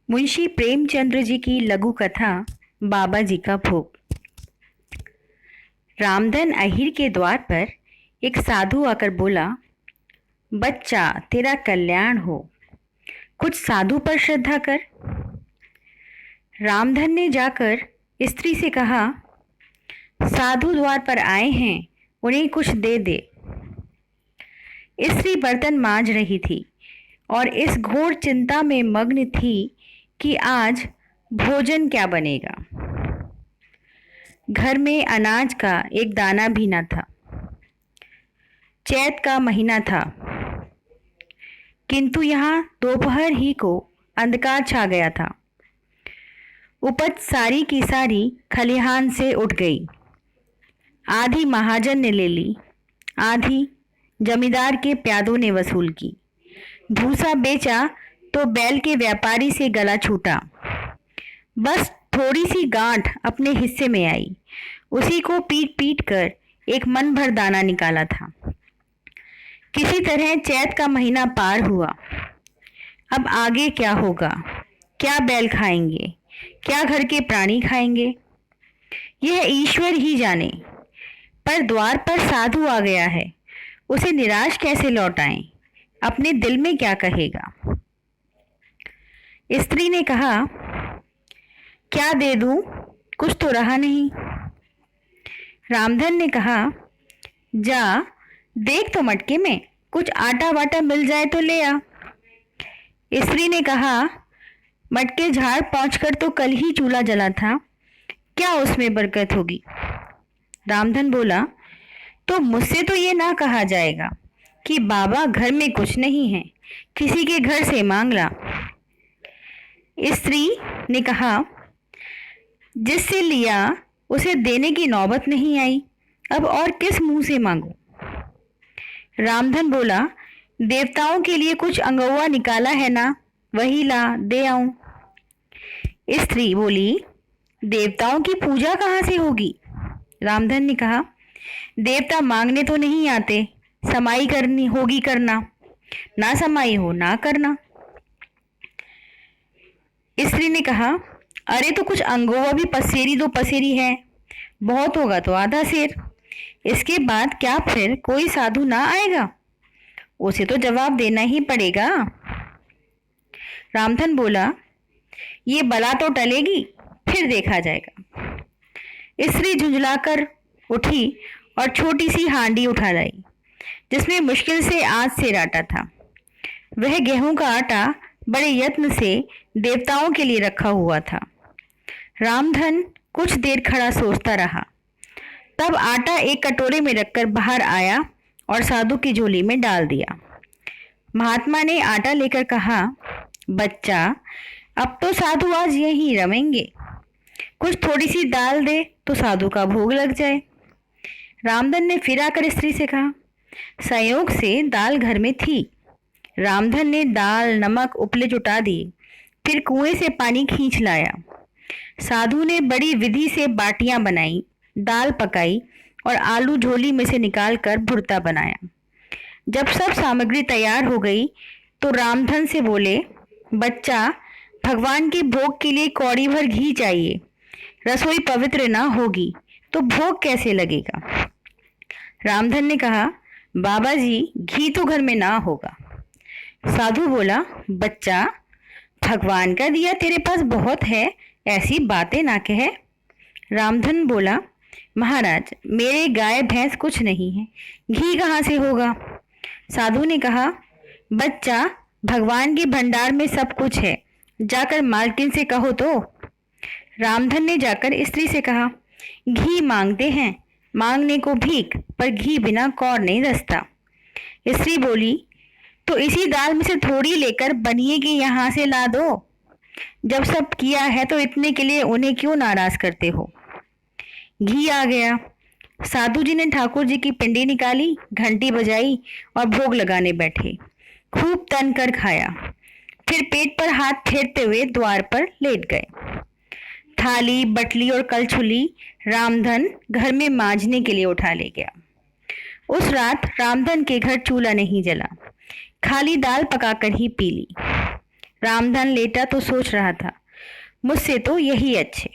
मुंशी प्रेमचंद्र जी की लघु कथा बाबा जी का भोग। रामधन अहीर के द्वार पर एक साधु आकर बोला, बच्चा तेरा कल्याण हो, कुछ साधु पर श्रद्धा कर। रामधन ने जाकर स्त्री से कहा, साधु द्वार पर आए हैं, उन्हें कुछ दे दे। स्त्री बर्तन मांज रही थी और इस घोर चिंता में मग्न थी कि आज भोजन क्या बनेगा। घर में अनाज का एक दाना भी न था। चैत का महीना था, किंतु यहाँ दोपहर ही को अंधकार छा गया था। उपज सारी की सारी खलिहान से उठ गई। आधी महाजन ने ले ली, आधी जमींदार के प्यादों ने वसूल की। भूसा बेचा तो बैल के व्यापारी से गला छूटा। बस थोड़ी सी गांठ अपने हिस्से में आई, उसी को पीट पीट कर एक मन भर दाना निकाला था। किसी तरह चैत का महीना पार हुआ। अब आगे क्या होगा? क्या बैल खाएंगे, क्या घर के प्राणी खाएंगे, यह ईश्वर ही जाने। पर द्वार पर साधु आ गया है, उसे निराश कैसे लौटाएं? अपने दिल में क्या कहेगा? स्त्री ने कहा, क्या दे दूं, कुछ तो रहा नहीं। रामधन ने कहा, जा देख तो मटके में कुछ आटा वाटा मिल जाए तो ले आ। स्त्री ने कहा, मटके झाड़ पहुंचकर तो कल ही चूल्हा जला था, क्या उसमें बरकत होगी। रामधन बोला, तो मुझसे तो ये ना कहा जाएगा कि बाबा घर में कुछ नहीं है, किसी के घर से मांग ला। स्त्री ने कहा, जिससे लिया उसे देने की नौबत नहीं आई, अब और किस मुंह से मांगू। रामधन बोला, देवताओं के लिए कुछ अंगौवा निकाला है ना, वही ला दे आऊं। स्त्री बोली, देवताओं की पूजा कहाँ से होगी। रामधन ने कहा, देवता मांगने तो नहीं आते, समाई करनी होगी करना, ना समाई हो ना करना। स्त्री ने कहा, अरे तो कुछ अंगोवा भी पसेरी दो पसेरी है, बहुत होगा तो आधा सेर। इसके बाद क्या फिर कोई साधु ना आएगा? उसे तो जवाब देना ही पड़ेगा। रामधन बोला, ये बला तो टलेगी, फिर देखा जाएगा। स्त्री झुंझलाकर उठी और छोटी सी हांडी उठा लाई, जिसमें मुश्किल से 8 सेर आटा था। वह गेहूं का आटा बड़े यत्न से देवताओं के लिए रखा हुआ था। रामधन कुछ देर खड़ा सोचता रहा, तब आटा एक कटोरे में रखकर बाहर आया और साधु की झोली में डाल दिया। महात्मा ने आटा लेकर कहा, बच्चा अब तो साधु आज यहीं रमेंगे, कुछ थोड़ी सी दाल दे तो साधु का भोग लग जाए। रामधन ने फिर आकर स्त्री से कहा, संयोग से दाल घर में थी। रामधन ने दाल नमक उपले जुटा दिए, फिर कुएं से पानी खींच लाया। साधु ने बड़ी विधि से बाटियां बनाई, दाल पकाई और आलू झोली में से निकालकर भुर्ता बनाया। जब सब सामग्री तैयार हो गई तो रामधन से बोले, बच्चा भगवान के भोग के लिए कौड़ी भर घी चाहिए, रसोई पवित्र ना होगी तो भोग कैसे लगेगा। रामधन ने कहा, बाबा जी घी तो घर में ना होगा। साधु बोला, बच्चा भगवान का दिया तेरे पास बहुत है, ऐसी बातें ना कहे। रामधन बोला, महाराज मेरे गाय भैंस कुछ नहीं है, घी कहाँ से होगा। साधु ने कहा, बच्चा भगवान के भंडार में सब कुछ है, जाकर मालकिन से कहो तो। रामधन ने जाकर स्त्री से कहा, घी मांगते हैं, मांगने को भीख, पर घी बिना कौर नहीं दसता। स्त्री बोली, तो इसी दाल में से थोड़ी लेकर बनिए के यहाँ से ला दो। जब सब किया है तो इतने के लिए उन्हें क्यों नाराज करते हो। घी आ गया। साधु जी ने ठाकुर जी की पिंडी निकाली, घंटी बजाई और भोग लगाने बैठे। खूब तन कर खाया, फिर पेट पर हाथ फेरते हुए द्वार पर लेट गए। थाली बटली और कलछुली रामधन घर में मांजने के लिए उठा ले गया। उस रात रामधन के घर चूल्हा नहीं जला, खाली दाल पकाकर ही पी ली। रामधन लेटा तो सोच रहा था, मुझसे तो यही अच्छे।